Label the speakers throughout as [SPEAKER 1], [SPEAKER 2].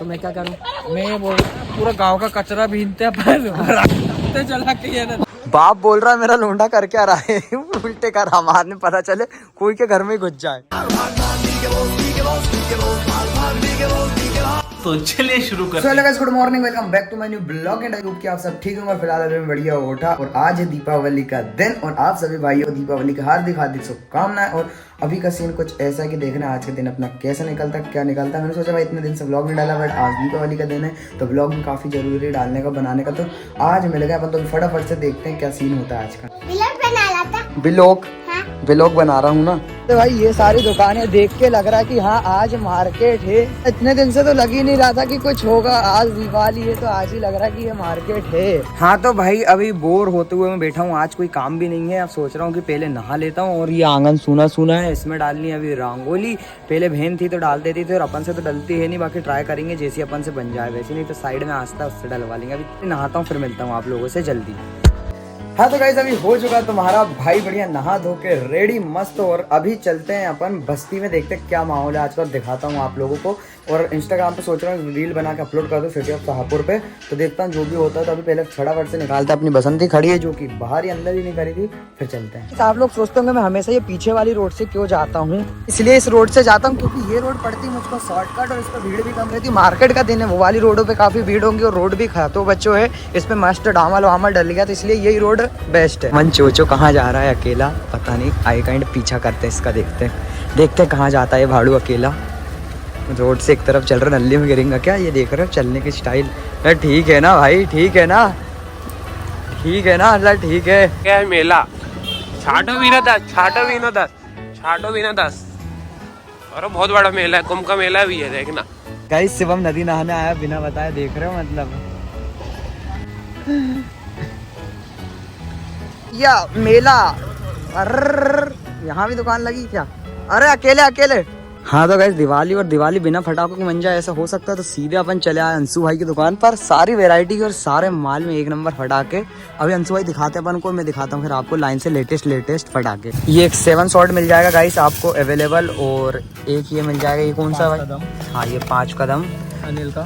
[SPEAKER 1] तो मैं क्या करूँ? मैं ये बोल रहा पूरा गांव का कचरा भीनते पर चला के ये ना।
[SPEAKER 2] बाप बोल रहा है मेरा लोंडा करके आ रहा है उल्टे कर हमारे में पता चले कोई के घर में घुस जाए।
[SPEAKER 3] तो चलिए शुरू करते
[SPEAKER 2] हैं। Good morning, welcome back to my new blog and I hope कि आप सब ठीक होंगे। फिलहाल अभी मैं बढ़िया उठा और आज है दीपावली का दिन और आप सभी भाइयों दीपावली की हार्दिक हार्दिक शुभकामनाएं। और अभी का सीन कुछ ऐसा कि देखना आज के दिन अपना कैसा निकलता क्या निकलता। मैंने सोचा भाई इतने दिन से ब्लॉग नहीं डाला बट आज दीपावली का दिन है तो ब्लॉग भी काफी जरूरी है डालने का बनाने का। तो आज मिल गया अपन तो फटाफट से देखते हैं क्या सीन होता है आज का। ब्लॉग बना रहा हूँ ना। तो भाई ये सारी दुकानें देख के लग रहा है कि हाँ आज मार्केट है। इतने दिन से तो लग ही नहीं रहा था कि कुछ होगा, आज दिवाली है तो आज ही लग रहा है कि ये मार्केट है। हाँ तो भाई अभी बोर होते हुए मैं बैठा हूँ, आज कोई काम भी नहीं है। अब सोच रहा हूँ कि पहले नहा लेता हूँ और ये आंगन सूना सूना है, इसमें डालनी है अभी रंगोली। पहले बहन थी तो डाल देती थी और अपन से तो डलती है नहीं, बाकी ट्राई करेंगे जैसे अपन से बन जाए वैसे, नहीं तो साइड में आस्था उससे डलवा लेंगे। अभी नहाता हूँ फिर मिलता हूँ आप लोगों से जल्दी। हाँ तो गाइस अभी हो चुका तुम्हारा भाई बढ़िया नहा धो के रेडी मस्त। और अभी चलते हैं अपन बस्ती में, देखते हैं क्या माहौल है आज का, दिखाता हूँ आप लोगों को। और इंस्टाग्राम पे सोच रहा हूँ रील बना के अपलोड कर दूँ सिटी ऑफ शाहपुर पे। तो देखता हूँ जो भी होता है। तो अभी पहले फटाफट से निकालता अपनी बसंती खड़ी है जो कि बाहर ही अंदर ही नहीं करी थी, फिर चलते हैं। आप लोग सोचते होंगे मैं हमेशा ये पीछे वाली रोड से क्यों जाता हूँ, इसलिए इस रोड से जाता हूँ क्योंकि ये रोड पड़ती है मुझको शॉर्टकट और इस पर भीड़ भी कम रहती है। मार्केट का दिन है, वो वाली रोडों पे काफी भीड़ होंगी और रोड भी खातो बच्चों है, इस पे मस्त डामल वामल डल गया तो इसलिए यही रोड बेस्ट है। मन चोचो कहाँ जा रहा है अकेला पता नहीं, आई काइंड पीछा करते हैं इसका, देखते कहाँ जाता है भाड़ू अकेला। रोड से एक तरफ चल रहा, नल्ली में गिरेंगे क्या? ये देख रहे हो चलने की स्टाइल। ठीक है ना भाई, ठीक है ना, ठीक है ना अल्लाह, ठीक है।
[SPEAKER 3] क्या है मेला? छाटो भी ना दस। और बहुत बड़ा मेला है, कुंभ का मेला भी है देखना।
[SPEAKER 2] गाइस शिवम नदी नहाने आया बिना बताए, देख रहे हो मतलब या मेला। अरे यहाँ भी दुकान लगी क्या? अरे अकेले। हाँ तो गाइस दिवाली और दिवाली बिना फटाकों की मंजा ऐसा हो सकता है तो सीधे अपन चले आए अंशु भाई की दुकान पर। सारी वैरायटी और सारे माल में एक नंबर फटाके। अभी अंशु भाई दिखाते हैं अपन को, मैं दिखाता हूँ फिर आपको लाइन से लेटेस्ट फटाके। ये एक 7 शॉट मिल जाएगा गाइस आपको अवेलेबल, और एक ये मिल जाएगा, ये कौन सा भाई? हाँ ये 5 कदम
[SPEAKER 1] अनिल का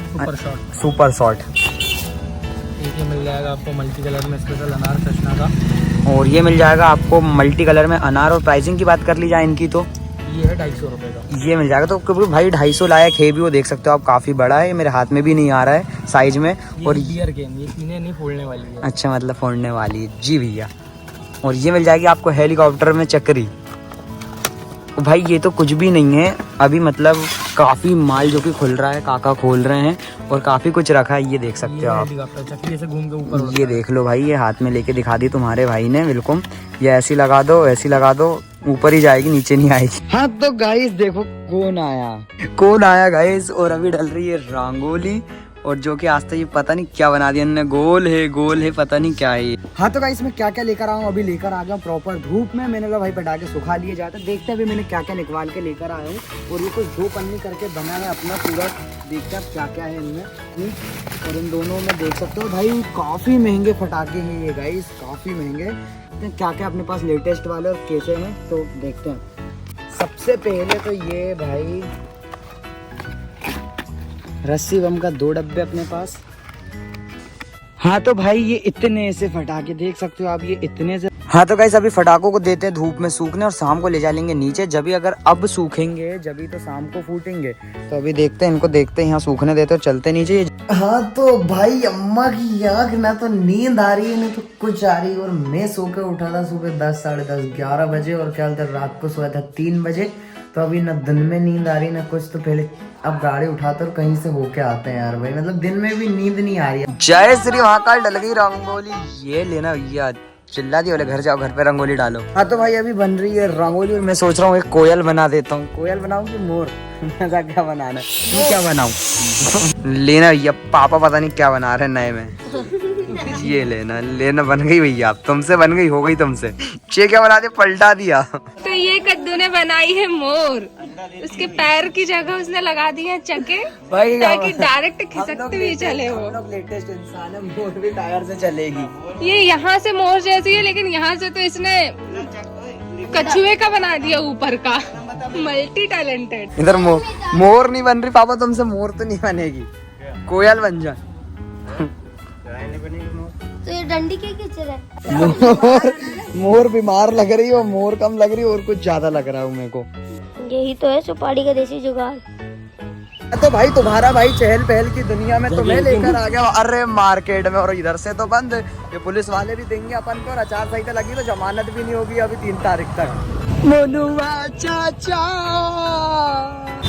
[SPEAKER 2] सुपर शॉट।
[SPEAKER 1] एक ये मिल जाएगा आपको मल्टी कलर में स्पेशल अनार कृष्णा का,
[SPEAKER 2] और ये मिल जाएगा आपको मल्टी कलर में अनार। और प्राइसिंग की बात कर ली जाए इनकी तो
[SPEAKER 1] ये है 250 रुपए का,
[SPEAKER 2] ये मिल जाएगा। तो क्योंकि भाई 250 लायक है भी, वो देख सकते हो आप, काफी बड़ा है, मेरे हाथ में भी नहीं आ रहा है साइज में। और
[SPEAKER 1] बियर गेम ये पीने नहीं फोड़ने वाली है।
[SPEAKER 2] अच्छा मतलब फोड़ने वाली है जी भैया। और ये मिल जाएगी आपको हेलीकॉप्टर में चक्री। भाई ये तो कुछ भी नहीं है अभी, मतलब काफी माल जो कि खुल रहा है, काका खोल रहे हैं और काफी कुछ रखा है, ये देख सकते हो आप।
[SPEAKER 1] चक्री से घूम के ऊपर
[SPEAKER 2] ये देख लो भाई, ये हाथ में लेके दिखा दी तुम्हारे भाई ने बिल्कुल। ये ऐसी लगा दो, ऐसी लगा दो, ऊपर ही जाएगी नीचे नहीं आएगी। हाँ तो गाइस देखो कौन आया गाइस। और अभी डल रही है रंगोली, और जो कि आज तक ये पता नहीं क्या बना दिया इन्होंने, गोल है पता नहीं क्या है। हाँ तो गाइस मैं क्या क्या लेकर आया हूँ, अभी लेकर आ गया प्रॉपर धूप में। मैंने कहा भाई पटाखे सुखा लिए जाते, देखते हैं अभी मैंने क्या क्या निकवाल के लेकर आया हूँ। और ये कुछ 2 पन्नी करके बना है अपना पूरा, देखते हैं क्या क्या है इनमें। और इन दोनों में देख सकते हो भाई काफी महंगे फटाखे हैं ये गाइस, काफी महंगे। क्या क्या अपने पास लेटेस्ट वाले और कैसे हैं तो देखते हैं। सबसे पहले तो ये भाई रस्सी बम का 2 डब्बे अपने पास। हाँ तो भाई ये इतने से फटाके देख सकते हो आप, ये इतने से। हाँ तो गाइस अभी फटाकों को देते हैं धूप में सूखने और शाम को ले जाएंगे नीचे। जब भी अगर अब सूखेंगे जब तो शाम को फूटेंगे। तो अभी देखते हैं इनको, देखते हैं यहाँ सूखने देते और चलते नीचे। हाँ तो भाई अम्मा की आँख ना तो नींद आ रही है ना तो कुछ आ रही है। और मैं सो के उठा था सुबह 10, साढ़े 10, 11 बजे और क्या रात को सोया था 3 बजे। तो अभी ना दिन में नींद आ रही ना कुछ, तो पहले अब गाड़ी उठाते और कहीं से होके आते हैं यार भाई, मतलब दिन में भी नींद नहीं आ रही है। जय श्री महाकाल डल गई रंगोली, ये लेना भैया, चिल्ला दी बोले घर जाओ घर पे रंगोली डालो। हाँ तो भाई अभी बन रही है रंगोली और मैं सोच रहा हूँ एक कोयल बना देता हूँ। कोयल बनाऊँ कि मोर? मजा क्या बनाना है, क्या बनाऊँ? लेना भैया, पापा पता नहीं क्या बना रहे नए में। ये लेना बन गई भैया, आप तुमसे बन गई, हो गई तुमसे। चे क्या बना दिया, पलटा दिया।
[SPEAKER 4] तो ये कद्दू ने बनाई है मोर, उसके पैर की जगह उसने लगा दी है चके
[SPEAKER 2] भाई
[SPEAKER 4] ताकि डायरेक्ट खिसकते हुए चले वो।
[SPEAKER 2] लेटेस्ट इंसान है, मोर भी टायर से चलेगी।
[SPEAKER 4] ये यहाँ से मोर जैसी है लेकिन यहाँ से तो इसने कछुए का बना दिया ऊपर का। Multi talented.
[SPEAKER 2] इधर मोर नहीं बन रही पापा तुमसे, मोर तो नहीं बनेगी। कोयल बन जा।
[SPEAKER 5] तो ये डंडी के किचर है।
[SPEAKER 2] मोर बीमार लग रही है, मोर कम लग रही है, और कुछ ज्यादा लग रहा है मेरे को।
[SPEAKER 5] यही तो है सुपारी का देसी जुगाड़।
[SPEAKER 2] तो भाई तुम्हारा भाई चहल पहल की दुनिया में तुम्हें लेकर आ गया। अरे मार्केट में, और इधर से तो बंद, ये पुलिस वाले भी देंगे अपन को, और आचार संहिता लगी तो जमानत भी नहीं होगी अभी 3 तारीख तक। मोनुआ चाचा,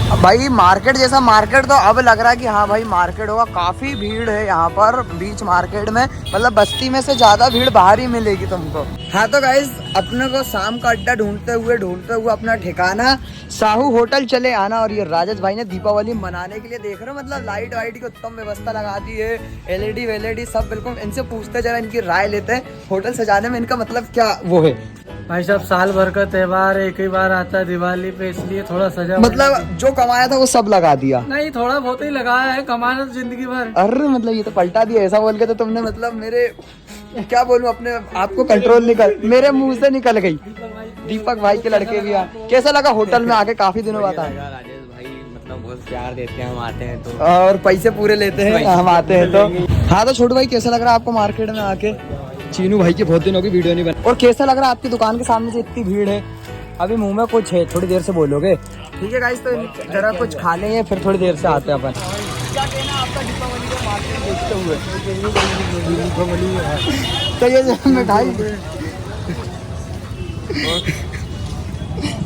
[SPEAKER 2] अब भाई मार्केट जैसा मार्केट तो अब लग रहा है कि हाँ भाई मार्केट होगा। काफी भीड़ है यहाँ पर बीच मार्केट में, मतलब बस्ती में से ज्यादा भीड़ बाहर ही मिलेगी तुमको। हाँ तो गाइस, अपने को शाम का अड्डा ढूंढते हुए अपना ठिकाना साहू होटल चले आना। और ये राजेश भाई ने दीपावली मनाने के लिए देख रहे हो, मतलब लाइट वाइट की उत्तम व्यवस्था लगा दी है, एलईडी वेलईडी सब बिल्कुल। इनसे पूछते जरा, इनकी राय लेते हैं होटल सजाने में इनका मतलब क्या वो है।
[SPEAKER 1] भाई साहब साल भर का त्योहार एक ही बार आता है दिवाली पे, इसलिए थोड़ा सजा,
[SPEAKER 2] मतलब जो कमाया था वो सब लगा दिया।
[SPEAKER 1] नहीं थोड़ा बहुत ही लगाया है, कमाना तो जिंदगी भर।
[SPEAKER 2] अरे मतलब ये तो पलटा दिया, ऐसा बोल के तो तुमने मतलब मेरे क्या बोलूं, अपने आप को कंट्रोल निकल मेरे मुंह से निकल गई। दीपक भाई के लड़के भी आए, कैसा लगा होटल में आके? काफी दिनों बाद आए।
[SPEAKER 6] राजेश भाई मतलब बहुत प्यार देते हैं, हम आते हैं तो,
[SPEAKER 2] और पैसे पूरे लेते हैं हम आते हैं तो। हाँ तो छोटू भाई कैसा लग रहा है आपको मार्केट में आके? चीनू भाई की बहुत दिनों की वीडियो नहीं बनी। और कैसा लग रहा है आपकी दुकान के सामने से इतनी भीड़ है? अभी मुंह में कुछ है, थोड़ी देर से बोलोगे, ठीक है गाइस? तो जरा कुछ खा लेंगे, फिर थोड़ी देर से आते हैं अपन। क्या कहना आपका दीपावली का मार्केट देखते हुए? तो ये मिठाई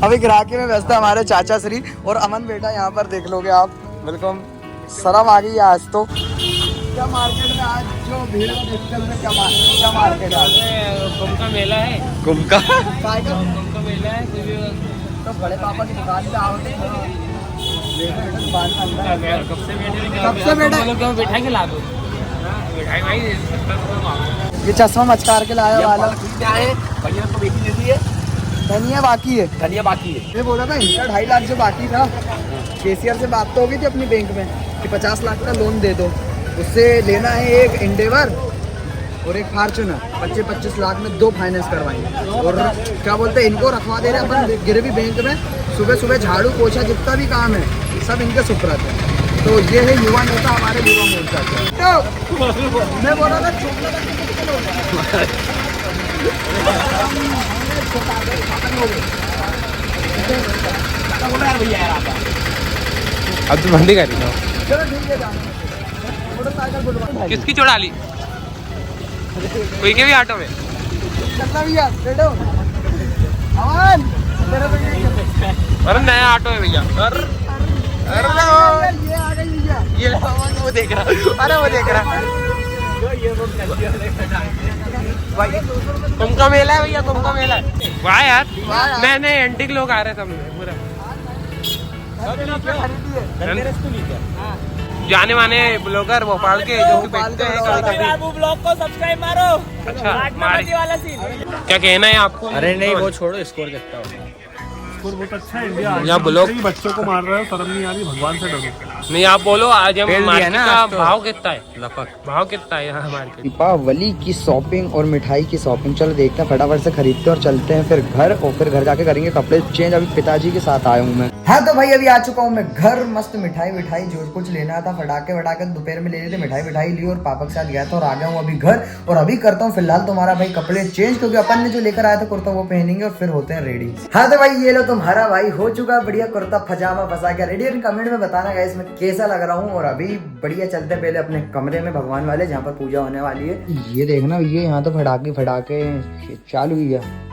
[SPEAKER 2] अभी ग्राहकी में व्यस्त है हमारे चाचा श्री और अमन बेटा, यहाँ पर देख लोगे आप, बिल्कुल शर्म आ गई आज तो। क्या मार्केट में आज जो भीड़ को देखते हुए क्या मार्केट है?
[SPEAKER 3] कुंभ का मेला है।
[SPEAKER 2] कुंभ का
[SPEAKER 3] कुंभ का मेला है।
[SPEAKER 2] तो बड़े पापा की दुकान पे आओ,
[SPEAKER 3] कब से
[SPEAKER 2] बैठे
[SPEAKER 3] बैठाएंगे ला दो मिठाई भाई।
[SPEAKER 2] ये चश्मा मचकार के लाया वाला
[SPEAKER 6] क्या है भैया को बेटी देती है,
[SPEAKER 2] धनिया बाकी है।
[SPEAKER 6] धनिया बाकी है।
[SPEAKER 2] ये बोला था इनका 2.5 लाख जो बाकी था, केसीआर से बात तो हो गई थी अपनी बैंक में कि 50 लाख का लोन दे दो। उससे लेना है एक इंडेवर और एक फॉर्च्यूनर, 25 लाख में 2 फाइनेंस करवाएंगे। और क्या बोलते हैं, इनको रखवा दे रहे अपन गिरवी बैंक में। सुबह सुबह झाड़ू पोछा जितना भी काम है सब इनके सुपुर्द है। तो ये है युवा नेता हमारे युवा मोर्चा के। तो मैं बोला था
[SPEAKER 3] अब तो बंदी कर रही हो।
[SPEAKER 2] चलो ठीक है जाना।
[SPEAKER 3] किसकी चुड़ा ली? कोई के भी ऑटो में?
[SPEAKER 2] चलना भैया, बैठो। अमन तेरा तो
[SPEAKER 3] अरे नया ऑटो है भैया। अरे
[SPEAKER 2] ये आ गई भैया,
[SPEAKER 3] ये वो देख रहा, अरे वो देख रहा। कुंभ का मेला है भैया, कुंभ का मेला है। वाह यार, नए नए एंटिक लोग आ रहे हैं सब पूरा। जाने माने ब्लॉगर भोपाल के जो बेचते हैं कभी
[SPEAKER 6] ब्लॉग को सब्सक्राइब मारो।
[SPEAKER 3] अच्छा वाला सीन क्या कहना है आपको?
[SPEAKER 6] अरे नहीं वो छोड़ो, स्कोर कितना हो?
[SPEAKER 7] स्कोर बहुत अच्छा है। इंडिया
[SPEAKER 3] या ब्लॉग
[SPEAKER 7] बच्चों को मार रहा है, शर्म नहीं आ रही, भगवान से डरो।
[SPEAKER 3] नहीं आप बोलो आज हम
[SPEAKER 6] फेल दिया
[SPEAKER 3] मार्केट
[SPEAKER 6] ना
[SPEAKER 3] का
[SPEAKER 6] आज तो।
[SPEAKER 3] भाव कितना है?
[SPEAKER 6] लपक
[SPEAKER 3] भाव कितना है यहाँ मार्केट?
[SPEAKER 2] दीपावली की शॉपिंग और मिठाई की शॉपिंग, चलो देखते हैं, फटाफट से खरीदते और चलते हैं फिर घर, और फिर घर जाके करेंगे कपड़े चेंज। अभी पिताजी के साथ आया हूँ मैं। हाँ तो भाई अभी आ चुका हूँ मैं घर। मस्त मिठाई विठाई जो कुछ लेना था फटाके वटाके दोपहर में ले रहे थे, मिठाई विठाई ली और पापा के साथ गया था और आ गया हूँ अभी घर। और अभी करता हूँ फिलहाल तुम्हारा भाई कपड़े चेंज, क्योंकि अपन ने जो लेकर आया था कुर्ता वो पहनेंगे और फिर होते हैं रेडी। हाँ तो भाई ये लो तुम्हारा भाई हो चुका बढ़िया कुर्ता पजामा फंसा के रेडी। कमेंट में बताना गाइस मैं कैसा लग रहा हूँ। और अभी बढ़िया चलते पहले अपने कमरे में भगवान वाले, जहाँ पर पूजा होने वाली है। ये देखना ये यहाँ तो फटाके चालू ही है।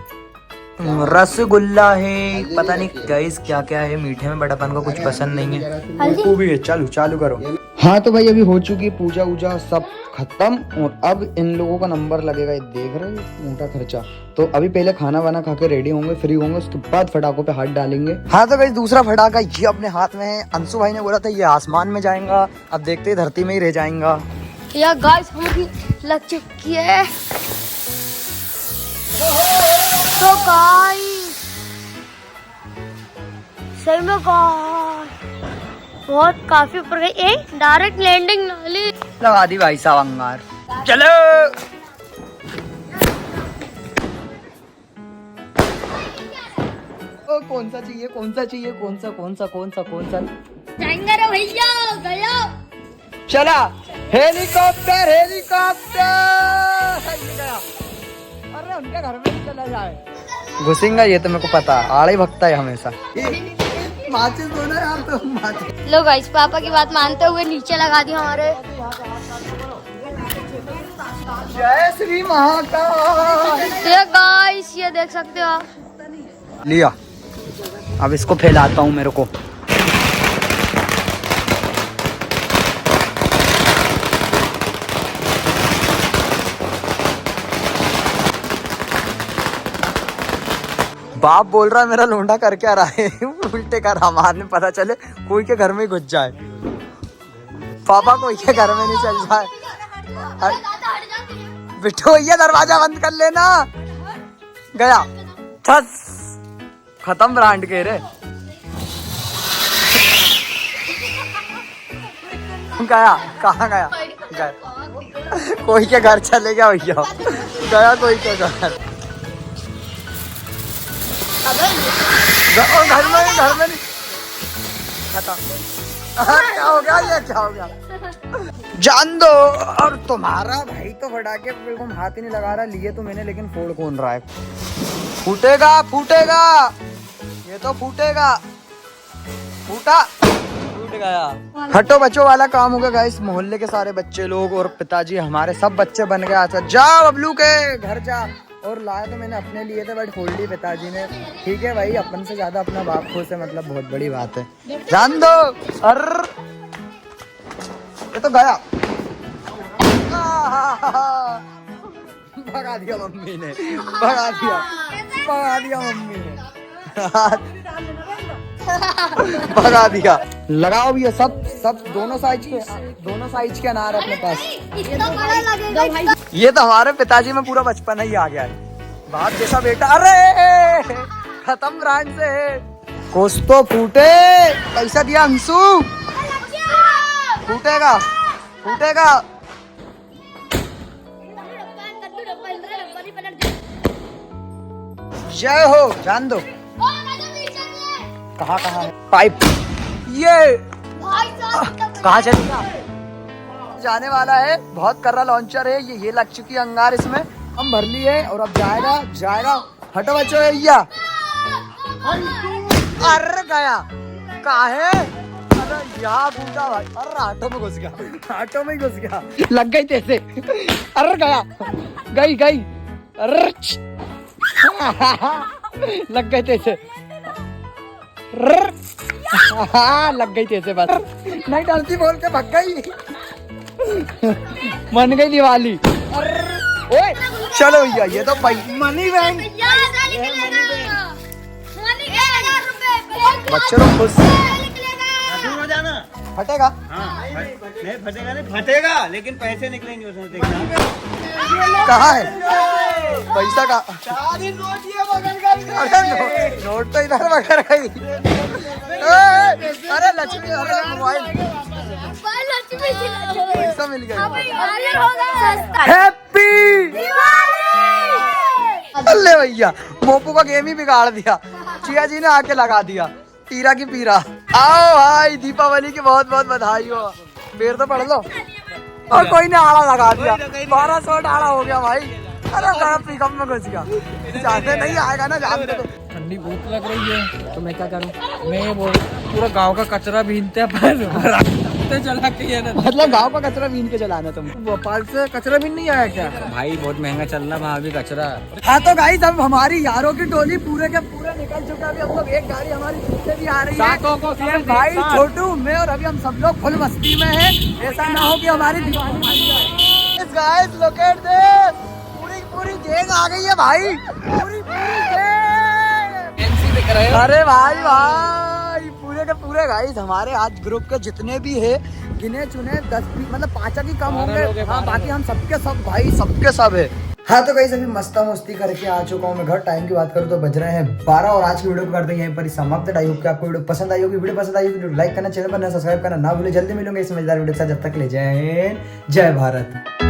[SPEAKER 2] रसगुल्ला है, पता नहीं गाइस क्या क्या है मीठे में, बट अपन को कुछ पसंद नहीं है। वो भी है, चालू करो। हाँ तो भाई अभी हो चुकी पूजा वूजा सब खत्म, और अब इन लोगों का नंबर लगेगा। ये देख रहे हो मोटा खर्चा। तो अभी पहले खाना वाना खा के रेडी होंगे, फ्री होंगे, उसके बाद फटाकों पे हाथ डालेंगे। हाँ तो भाई दूसरा फटाका ये अपने हाथ में है। अंशु भाई ने बोला था ये आसमान में जाएगा, अब देखते धरती में ही रह जाएगा।
[SPEAKER 5] या गाइस हमें लग चुकी है। तो गाइस सही में बहुत काफी ऊपर गई। डायरेक्ट लैंडिंग नाली
[SPEAKER 2] लगा दी भाई साहब अंगार। चलो कौन सा चाहिए?
[SPEAKER 5] जाएंगे रे भैया, गया
[SPEAKER 2] चला हेलीकॉप्टर हेलीकॉप्टर। अरे उनके घर में चला जाए, घुसेंगा ये तो मेरे को पता, आड़े भगता है हमेशा। माचिस दो ना यार, तो माचिस।
[SPEAKER 5] लो गाइस पापा की बात मानते हुए नीचे लगा दी हमारे।
[SPEAKER 2] जय श्री महाकाल।
[SPEAKER 5] ये गाइस ये देख सकते हो आप।
[SPEAKER 2] लिया, अब इसको फैलाता हूँ मेरे को। बाप बोल रहा है मेरा लोंडा कर क्या रहा है, उल्टे कर हमारे पता चले कोई के घर में घुस जाए। पापा कोई के घर में नहीं चल जाए। बिट्टू ये दरवाजा बंद कर लेना। गया ठस, खत्म ब्रांड के रे। गया, कहाँ गया? गया कोई के घर चले गया भैया, गया कोई के घर। घर में नहीं, खत्म। क्या हो गया, ये क्या हो गया? जान दो। और तुम्हारा भाई तो फटा के बिल्कुल हाथ ही नहीं लगा रहा, लिए तो मैंने, लेकिन फोड़ कौन रहा है? फूटेगा फूटेगा, ये तो फूटेगा। फूटा, फूट गया। हटो बच्चों वाला काम हो गया गाइस। मोहल्ले के सारे बच्चे लोग और पिताजी हमारे सब बच्चे बन गए। अच्छा जा बबलू के घर जा। और लाया तो मैंने अपने लिए थे, बट फोड़ ली पिताजी ने। ठीक है भाई, अपन से ज्यादा अपना बाप खुश है, मतलब बहुत बड़ी बात है। जान दो। अरे ये तो गया। भगा दिया मम्मी ने, भगा दिया मम्मी ने, भगा दिया। लगाओ भी ये सब दोनों साइज के अनार अपने पास। ये तो हमारे पिताजी में पूरा बचपन ही आ गया है, बाप जैसा बेटा। अरे खत्म ब्रांड से। कुछ तो फूटे, पैसा दिया अंशु। फूटेगा फूटेगा। जय हो। जान दो कहाँ है पाइप, ये कहाँ चलेगा? जाने वाला है, बहुत कर्रा लॉन्चर है ये लग चुकी है अंगार इसमें। हम भर ली है और अब जाएगा। हटो बच्चों भैया। अरे गया, कहाँ है? अरे यहाँ पूछा भाई। अरे ऑटो में घुस गया, लग गई तेरे। अरे गया, गई। अरे लग गए तेरे, लग गई तेरे बस। नहीं डालती बोल के भग गई। मन गई दिवाली। ओए चलो भैया, ये तो मनी बैंक। बच्चे लोग खुश। फटेगा?
[SPEAKER 6] नहीं फटेगा, नहीं फटेगा, लेकिन पैसे निकलेंगे उसमें, देखना।
[SPEAKER 2] कहाँ है पैसा का? अरे नोट तो इधर बकर गई। अरे लक्ष्मी, अरे मोबाइल पैसा मिल गया। हैप्पी अल्ले भैया, मोपू का गेम ही बिगाड़ दिया। चिया जी ने आके लगा दिया पीरा की पीरा। आओ भाई, दीपावली की बहुत बहुत बधाई हो। फिर तो पढ़ लो। और कोई ने आड़ा लगा दिया, 1200 आड़ा हो गया भाई। अरे गरम पिकअप में घुस गया, जाने नहीं आएगा ना, जानते तो।
[SPEAKER 1] ठंडी बहुत लग रही है, तो मैं क्या करूँ? मैं ये बोल, पूरा गांव का कचरा बीनते हैं पर चला के ये ना।
[SPEAKER 2] मतलब गांव का कचरा बीन के चलाना तुम?
[SPEAKER 1] भोपाल से कचरा बीन नहीं आया क्या? भाई बहुत महंगा चल रहा, वहाँ भी कचरा।
[SPEAKER 2] हाँ तो गाइस, अब हमारी यारों की टोली पूरे के पूरे निकल चुका है। अभी हम लोग एक गाड़ी हमारी पीछे भी आ रही है। भाई छोटू मैं और अभी हम सब लोग फुल मस्ती में हैं। ऐसा ना हो कि हमारी दिवाली। गाइस लोकेट दे, पूरी गैंग आ गई है भाई, पूरी गैंग। अरे भाई पूरे के पूरे गाइस हमारे आज ग्रुप के जितने भी है, गिने चुने 10 मतलब 5 की कम होंगे। हाँ बाकी हम सबके सब भाई, सबके सब है। हाँ तो गाइस, अभी मस्ता मस्ती करके आ चुका हूँ मैं घर। टाइम की बात करूँ तो बज रहे हैं 12 और आज की वीडियो को करते हैं यहीं पर ही समाप्त। आई होप कि आपको वीडियो पसंद आई होगी। वीडियो पसंद आई होगी तो लाइक करना, चैनल पर नया सब्सक्राइब करना ना भूले। जल्दी मिलूंगे इस मजेदार वीडियो के साथ, जब तक ले जय भारत।